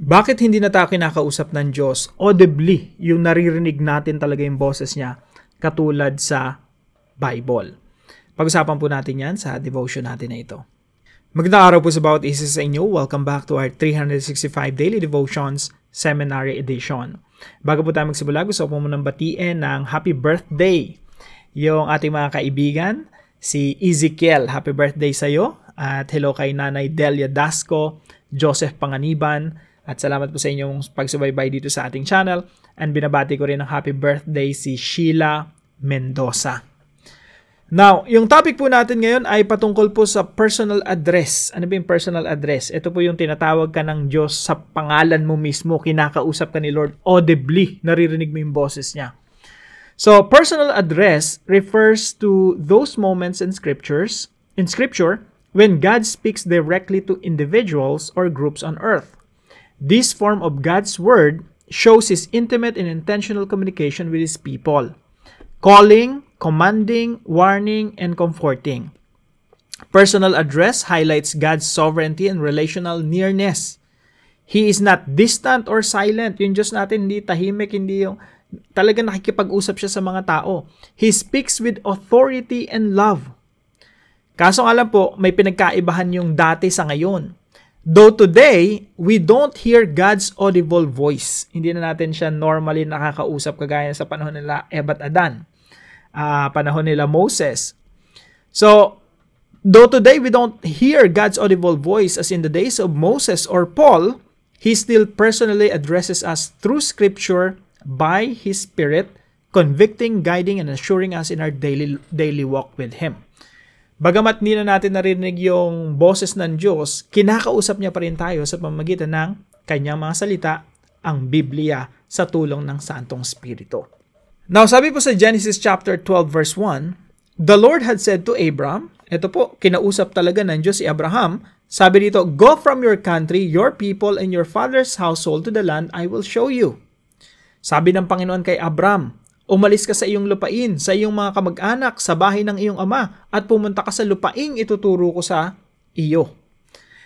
Bakit hindi na tayo kinakausap ng Diyos audibly, yung naririnig natin talaga yung boses niya, katulad sa Bible? Pag-usapan po natin yan sa devotion natin na ito. Magandang araw po sa bawat isa sa inyo. Welcome back to our 365 Daily Devotions Seminary Edition. Bago po tayo magsimula, gusto ko munang batiin ng happy birthday yung ating mga kaibigan, si Ezekiel. Happy birthday sa iyo. At hello kay Nanay Delia Dasco, Joseph Panganiban, at salamat po sa inyong pagsubaybay dito sa ating channel. And binabati ko rin ng happy birthday si Sheila Mendoza. Now, yung topic po natin ngayon ay patungkol po sa personal address. Ano ba yung personal address? Ito po yung tinatawag ka ng Diyos sa pangalan mo mismo. Kinakausap ka ni Lord audibly. Naririnig mo yung boses niya. So, personal address refers to those moments in Scripture when God speaks directly to individuals or groups on earth. This form of God's Word shows His intimate and intentional communication with His people, calling, commanding, warning, and comforting. Personal address highlights God's sovereignty and relational nearness. He is not distant or silent. Yung Diyos natin hindi tahimik, hindi yung talagang nakikipag-usap siya sa mga tao. He speaks with authority and love. Kaso nga lang po, may pinagkaibahan yung dati sa ngayon. Though today, we don't hear God's audible voice. Hindi na natin siya normally nakakausap kagaya sa panahon nila Eva at Adan, panahon nila Moses. So, though today we don't hear God's audible voice as in the days of Moses or Paul, He still personally addresses us through Scripture by His Spirit, convicting, guiding, and assuring us in our daily walk with Him. Bagamat hindi na natin narinig yung boses ng Diyos, kinakausap niya pa rin tayo sa pamamagitan ng kanyang mga salita, ang Biblia, sa tulong ng Santong Espiritu. Now, sabi po sa Genesis chapter 12 verse 1, the Lord had said to Abram, ito po, kinausap talaga ng Diyos si Abraham, sabi dito, go from your country, your people, and your father's household to the land I will show you. Sabi ng Panginoon kay Abram, umalis ka sa iyong lupain, sa iyong mga kamag-anak, sa bahay ng iyong ama, at pumunta ka sa lupaing ituturo ko sa iyo.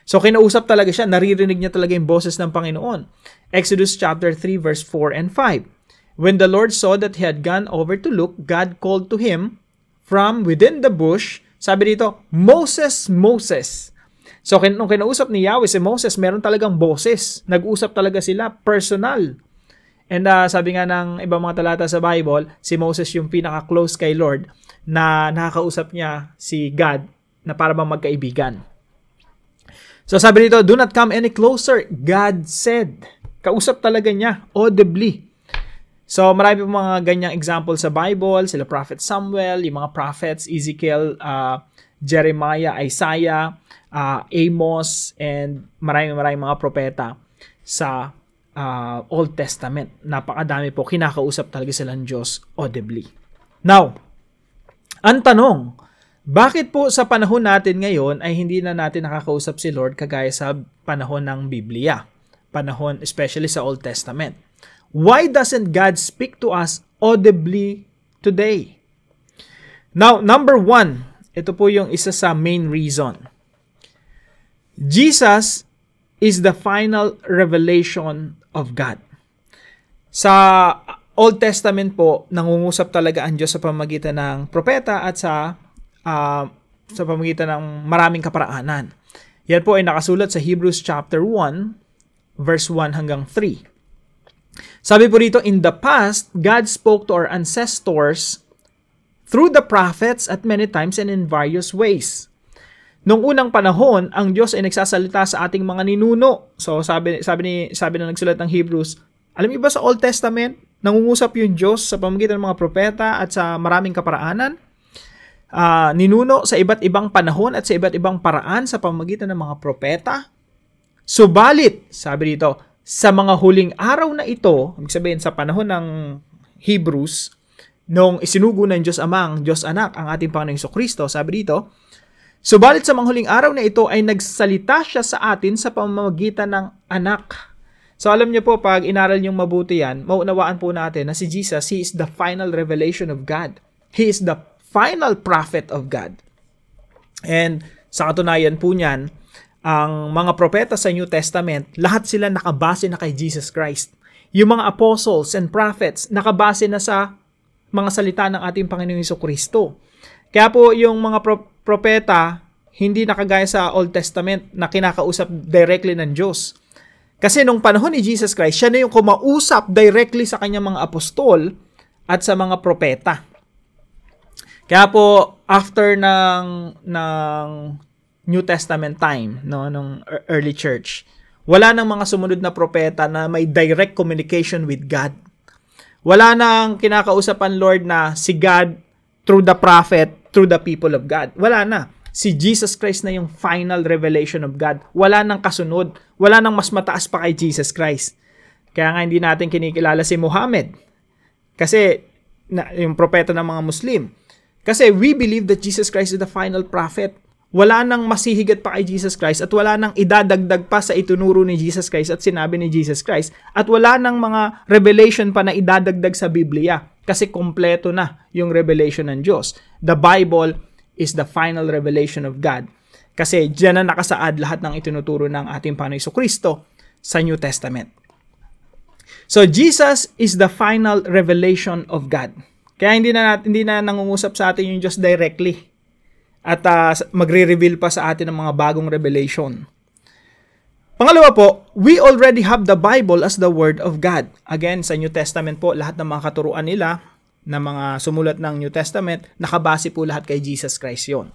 So, kinausap talaga siya, naririnig niya talaga yung boses ng Panginoon. Exodus chapter 3 verse 4 and 5. When the Lord saw that he had gone over to look, God called to him from within the bush, sabi dito, Moses, Moses. So, nung kinausap ni Yahweh si Moses, meron talagang boses. Nag-usap talaga sila, personal. And sabi nga ng ibang mga talata sa Bible, si Moses yung pinaka-close kay Lord na nakakausap niya si God na para bang magkaibigan. So sabi nito, do not come any closer, God said. Kausap talaga niya, audibly. So marami po mga ganyang example sa Bible, sila Prophet Samuel, yung mga prophets, Ezekiel, Jeremiah, Isaiah, Amos, and maraming mga propeta sa Old Testament. Napakadami po, kinakausap talaga sila ng Diyos audibly. Now, ang tanong, bakit po sa panahon natin ngayon ay hindi na natin nakakausap si Lord kagaya sa panahon ng Biblia? Panahon, especially sa Old Testament. Why doesn't God speak to us audibly today? Now, number 1, ito po yung isa sa main reason. Jesus is the final revelation of God. Sa Old Testament po, nangungusap talaga ang Diyos sa pamamagitan ng propeta at sa pamamagitan ng maraming kaparaanan. Yan po ay nakasulat sa Hebrews chapter 1, verse 1 hanggang 3. Sabi po rito, in the past, God spoke to our ancestors through the prophets at many times and in various ways. Noong unang panahon, ang Diyos ay nagsasalita sa ating mga ninuno. So sabi na nagsulat ng Hebrews, alam niyo ba sa Old Testament, nangungusap yung Diyos sa pamamagitan ng mga propeta at sa maraming kaparaanan? Ninuno sa iba't ibang panahon at sa iba't ibang paraan sa pamamagitan ng mga propeta. Subalit, sabi dito, sa mga huling araw na ito, ibig sabihin sa panahon ng Hebrews, nung isinugo ng Diyos Amang, Diyos Anak, ang ating Panginoong Jesucristo, sabi dito, subalit sa mga huling araw na ito ay nagsalita siya sa atin sa pamamagitan ng anak. So alam niyo po, pag inaral niyong mabuti yan, maunawaan po natin na si Jesus, He is the final revelation of God. He is the final prophet of God. And sa katunayan po niyan, ang mga propeta sa New Testament, lahat sila nakabase na kay Jesus Christ. Yung mga apostles and prophets, nakabase na sa mga salita ng ating Panginoong Jesucristo. Kaya po yung mga propeta, hindi nakagaya sa Old Testament na kinakausap directly ng Diyos. Kasi nung panahon ni Jesus Christ, siya na yung kumausap directly sa kanyang mga apostol at sa mga propeta. Kaya po, after ng New Testament time, no, nung early church, wala nang mga sumunod na propeta na may direct communication with God. Wala nang kinakausapan, Lord, na si God through the prophet, through the people of God. Wala na. Si Jesus Christ na yung final revelation of God. Wala nang kasunod. Wala nang mas mataas pa kay Jesus Christ. Kaya nga hindi natin kinikilala si Muhammad. Kasi, yung propeta ng mga Muslim. Kasi we believe that Jesus Christ is the final prophet. Wala nang masihigat pa kay Jesus Christ at wala nang idadagdag pa sa itunuro ni Jesus Christ at sinabi ni Jesus Christ at wala nang mga revelation pa na idadagdag sa Biblia kasi kompleto na yung revelation ng Diyos. The Bible is the final revelation of God kasi diyan na nakasaad lahat ng itinuturo ng ating Panginoon Jesucristo sa New Testament. So Jesus is the final revelation of God. Kaya hindi na nangungusap sa atin yung Diyos directly. At magre-reveal pa sa atin ng mga bagong revelation. Pangalawa po, we already have the Bible as the Word of God. Again, sa New Testament po, lahat ng mga katuruan nila, na mga sumulat ng New Testament, nakabase po lahat kay Jesus Christ yun.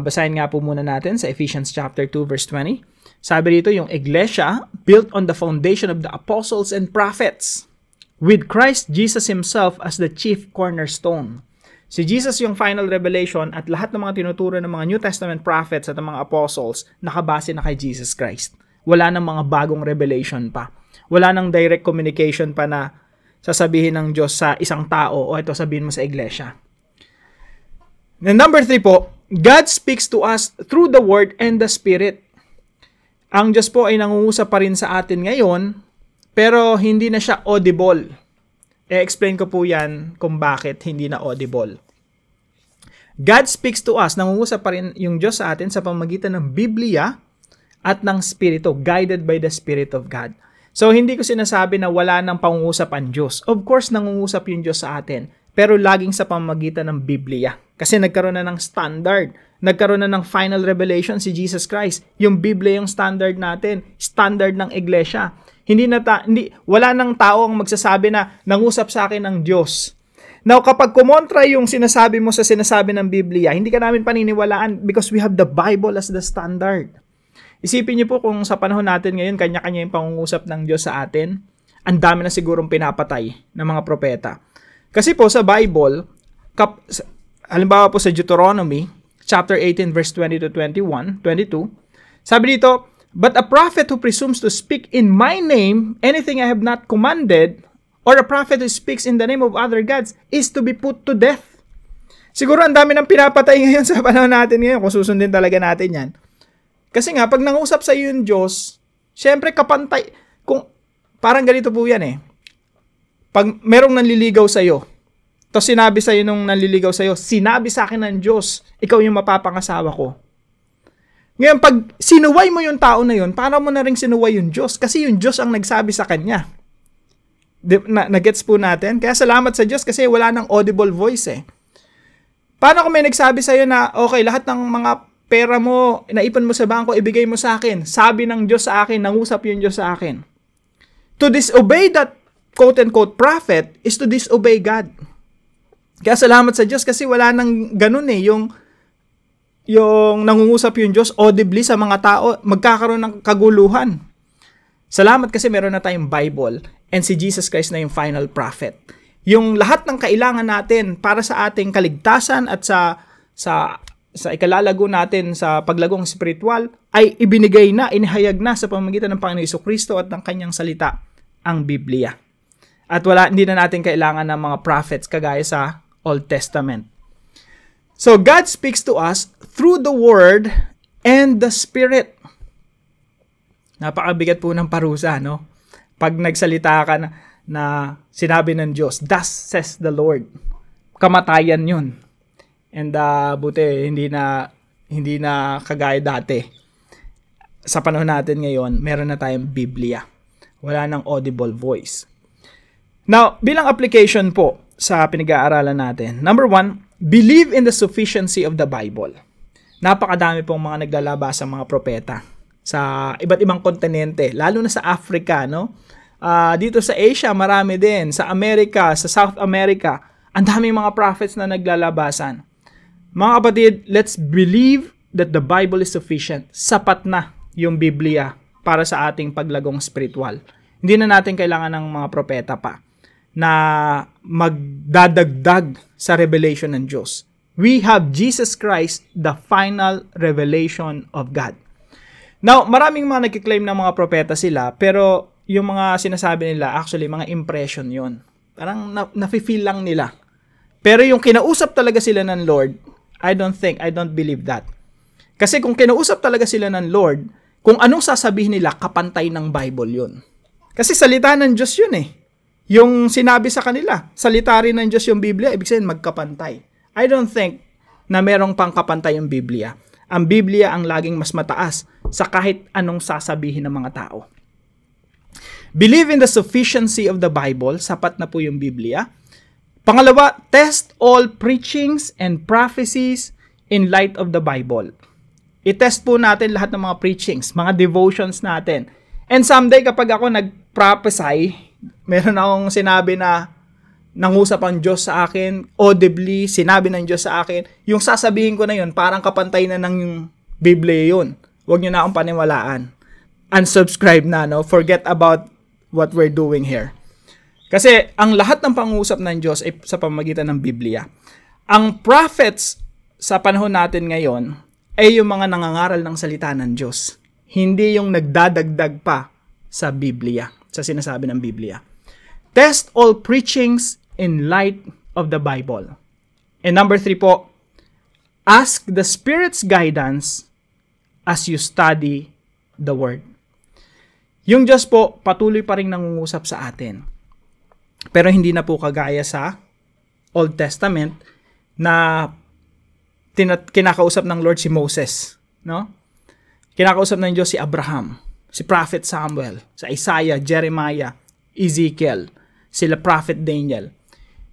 Basahin nga po muna natin sa Ephesians chapter 2 verse 20. Sabi dito, yung iglesia built on the foundation of the apostles and prophets, with Christ Jesus Himself as the chief cornerstone. Si Jesus yung final revelation at lahat ng mga tinuturo ng mga New Testament prophets at ng mga apostles nakabase na kay Jesus Christ. Wala nang mga bagong revelation pa. Wala nang direct communication pa na sasabihin ng Diyos sa isang tao o ito sabihin mo sa iglesia. And number 3 po, God speaks to us through the Word and the Spirit. Ang Diyos po ay nangungusap pa rin sa atin ngayon pero hindi na siya audible. I-explain ko po yan kung bakit hindi na audible. God speaks to us. Nangungusap pa rin yung Diyos sa atin sa pamamagitan ng Biblia at ng Spirito, guided by the Spirit of God. So, hindi ko sinasabi na wala nang pangungusap ang Diyos. Of course, nangungusap yung Diyos sa atin, pero laging sa pamamagitan ng Biblia. Kasi nagkaroon na ng standard. Nagkaroon na ng final revelation si Jesus Christ. Yung Biblia yung standard natin, standard ng iglesia. Wala nang tao ang magsasabi na nangusap sa akin ng Diyos. Now, kapag kumontra yung sinasabi mo sa sinasabi ng Biblia, hindi ka namin paniniwalaan because we have the Bible as the standard. Isipin niyo po kung sa panahon natin ngayon, kanya-kanya yung pangungusap ng Diyos sa atin, ang dami na sigurong pinapatay ng mga propeta. Kasi po sa Bible, halimbawa po sa Deuteronomy, chapter 18, verse 20 to 22, sabi dito, "But a prophet who presumes to speak in my name anything I have not commanded, or a prophet who speaks in the name of other gods, is to be put to death." Siguro ang dami ng pinapatay ngayon sa panahon natin ngayon kung susundin talaga natin yan. Kasi nga, pag nangusap sa iyo yung Diyos, syempre kapantay, kung parang ganito po yan eh. Pag merong nanliligaw sa iyo, tapos sinabi sa iyo nung nanliligaw sa iyo, sinabi sa akin ng Diyos, ikaw yung mapapangasawa ko. Ngayon, pag sinuway mo yung tao na yun, para mo na rin sinuway yung Diyos. Kasi yung Diyos ang nagsabi sa kanya. Nagets po natin? Kaya salamat sa Diyos kasi wala nang audible voice eh. Paano kung may nagsabi sa iyo na, okay, lahat ng mga pera mo, naipon mo sa bangko, ibigay mo sa akin. Sabi ng Diyos sa akin, nangusap yung Diyos sa akin. To disobey that quote-unquote prophet is to disobey God. Kaya salamat sa Diyos kasi wala nang ganun eh. Yung nangungusap yung Diyos audibly sa mga tao, magkakaroon ng kaguluhan. Salamat kasi meron na tayong Bible and si Jesus Christ na yung final prophet. Yung lahat ng kailangan natin para sa ating kaligtasan at sa ikalalago natin sa paglagong spiritual ay ibinigay na, inihayag na sa pamamagitan ng Panginoon Jesucristo at ng kanyang salita, ang Biblia. At hindi na natin kailangan ng mga prophets kagaya sa Old Testament. So God speaks to us through the Word and the Spirit. Napakabigat po ng parusa, no? Pag nagsalita ka na sinabi ng Diyos, "Thus says the Lord." Kamatayan yun. And buti hindi na kagaya dati sa panahon natin ngayon, meron na tayong Biblia. Wala nang audible voice. Now, bilang application po sa pinag-aaralan natin, number 1, believe in the sufficiency of the Bible. Napakadami pong mga naglalabas ang mga propeta sa iba't ibang kontinente, lalo na sa Africa, no? Dito sa Asia, marami din. Sa America, sa South America, ang daming mga prophets na naglalabasan. Mga kapatid, let's believe that the Bible is sufficient. Sapat na yung Biblia para sa ating paglagong spiritual. Hindi na natin kailangan ng mga propeta pa na magdadagdag sa revelation ng Diyos. We have Jesus Christ, the final revelation of God. Now, maraming mga nagkiklaim ng mga propeta sila, pero yung mga sinasabi nila, actually, mga impression yon. Parang nafe-feel lang nila. Pero yung kinausap talaga sila ng Lord, I don't believe that. Kasi kung kinausap talaga sila ng Lord, kung anong sasabihin nila, kapantay ng Bible yun. Kasi salita ng Diyos yun eh. Yung sinabi sa kanila, salita rin ng Diyos yung Biblia, ibig sabihin magkapantay. I don't think na merong pangkapantay yung Biblia. Ang Biblia ang laging mas mataas sa kahit anong sasabihin ng mga tao. Believe in the sufficiency of the Bible, sapat na po yung Biblia. Pangalawa, test all preachings and prophecies in light of the Bible. I-test po natin lahat ng mga preachings, mga devotions natin. And someday kapag ako nag-prophesy, meron akong sinabi na nangusap ang Diyos sa akin, audibly, sinabi ng Diyos sa akin, yung sasabihin ko na yun, parang kapantay na ng Biblia yun. Huwag nyo na akong paniwalaan. Unsubscribe na, no? Forget about what we're doing here. Kasi ang lahat ng pangusap ng Diyos ay sa pamamagitan ng Biblia. Ang prophets sa panahon natin ngayon ay yung mga nangangaral ng salita ng Diyos. Hindi yung nagdadagdag pa sa Biblia, sa sinasabi ng Biblia. Test all preachings in light of the Bible. And number 3 po, ask the Spirit's guidance as you study the Word. Yung Diyos po, patuloy pa rin nangungusap sa atin. Pero hindi na po kagaya sa Old Testament na kinakausap ng Lord si Moses, no? Kinakausap ng Diyos si Abraham, si Prophet Samuel, si Isaiah, Jeremiah, Ezekiel, sila Prophet Daniel.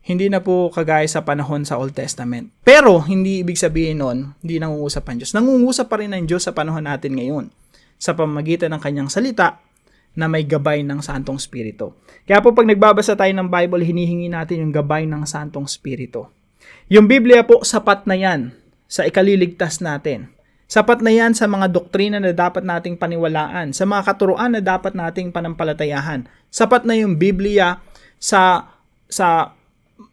Hindi na po kagaya sa panahon sa Old Testament. Pero hindi ibig sabihin nun, hindi nangungusap ang Diyos. Nangungusap pa rin ang Diyos sa panahon natin ngayon sa pamamagitan ng kanyang salita na may gabay ng Santong Espiritu. Kaya po pag nagbabasa tayo ng Bible, hinihingi natin yung gabay ng Santong Espiritu. Yung Biblia po, sapat na yan sa ikaliligtas natin. Sapat na yan sa mga doktrina na dapat nating paniwalaan, sa mga katuruan na dapat nating panampalatayahan. Sapat na yung Biblia sa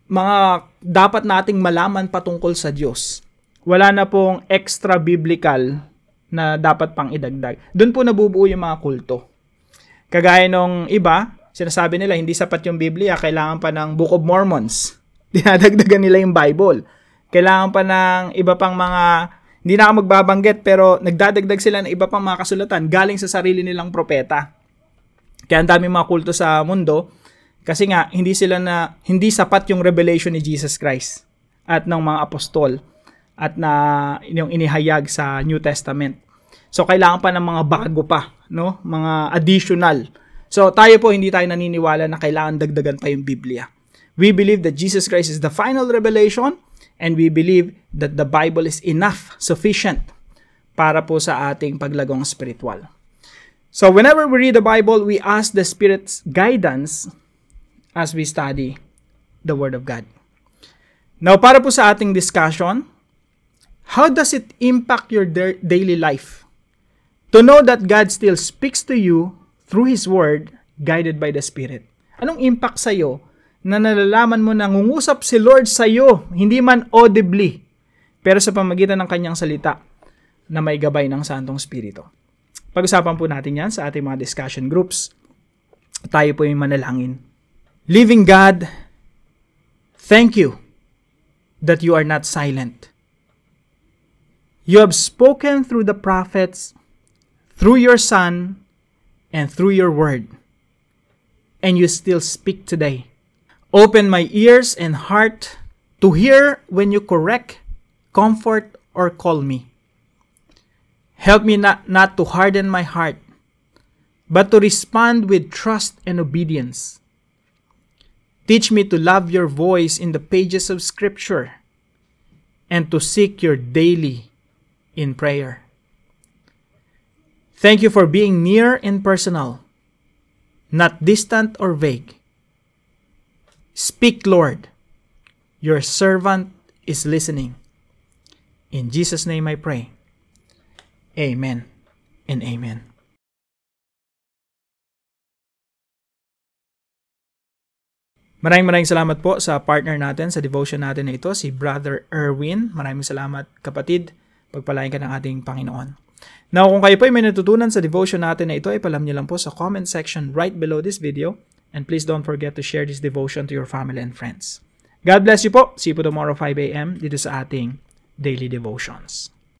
mga dapat nating malaman patungkol sa Diyos. Wala na pong extra biblical na dapat pang idagdag. Doon po nabubuo yung mga kulto. Kagaya nung iba, sinasabi nila hindi sapat yung Biblia, kailangan pa ng Book of Mormons. Dinadagdagan nila yung Bible. Kailangan pa ng iba pang mga, hindi na ako magbabanggit, pero nagdadagdag sila ng iba pang mga kasulatan galing sa sarili nilang propeta. Kaya ang daming mga kulto sa mundo, kasi nga hindi sapat yung revelation ni Jesus Christ at ng mga apostol at na yung inihayag sa New Testament. So kailangan pa ng mga bago pa, no? Mga additional. So tayo po hindi tayo naniniwala na kailangan dagdagan pa yung Biblia. We believe that Jesus Christ is the final revelation and we believe that the Bible is enough, sufficient para po sa ating paglagong spiritual. So whenever we read the Bible, we ask the Spirit's guidance as we study the Word of God. Now, para po sa ating discussion, how does it impact your daily life? To know that God still speaks to you through His Word, guided by the Spirit. Anong impact sa'yo na nalalaman mo na ngungusap si Lord sa'yo, hindi man audibly, pero sa pamagitan ng Kanyang salita na may gabay ng Santong Espiritu? Pag-usapan po natin yan sa ating mga discussion groups. Tayo po yung manalangin. Living God, thank you that you are not silent. You have spoken through the prophets, through your Son, and through your Word. And you still speak today. Open my ears and heart to hear when you correct, comfort, or call me. Help me not to harden my heart, but to respond with trust and obedience. Teach me to love your voice in the pages of Scripture and to seek your daily in prayer. Thank you for being near and personal, not distant or vague. Speak, Lord. Your servant is listening. In Jesus' name I pray. Amen and amen. Maraming salamat po sa partner natin sa devotion natin na ito, si Brother Erwin. Maraming salamat, kapatid. Pagpalain ka ng ating Panginoon. Now, kung kayo po ay may natutunan sa devotion natin na ito, ay palam niyo lang po sa comment section right below this video. And please don't forget to share this devotion to your family and friends. God bless you po. See you po tomorrow 5 a.m. dito sa ating Daily Devotions.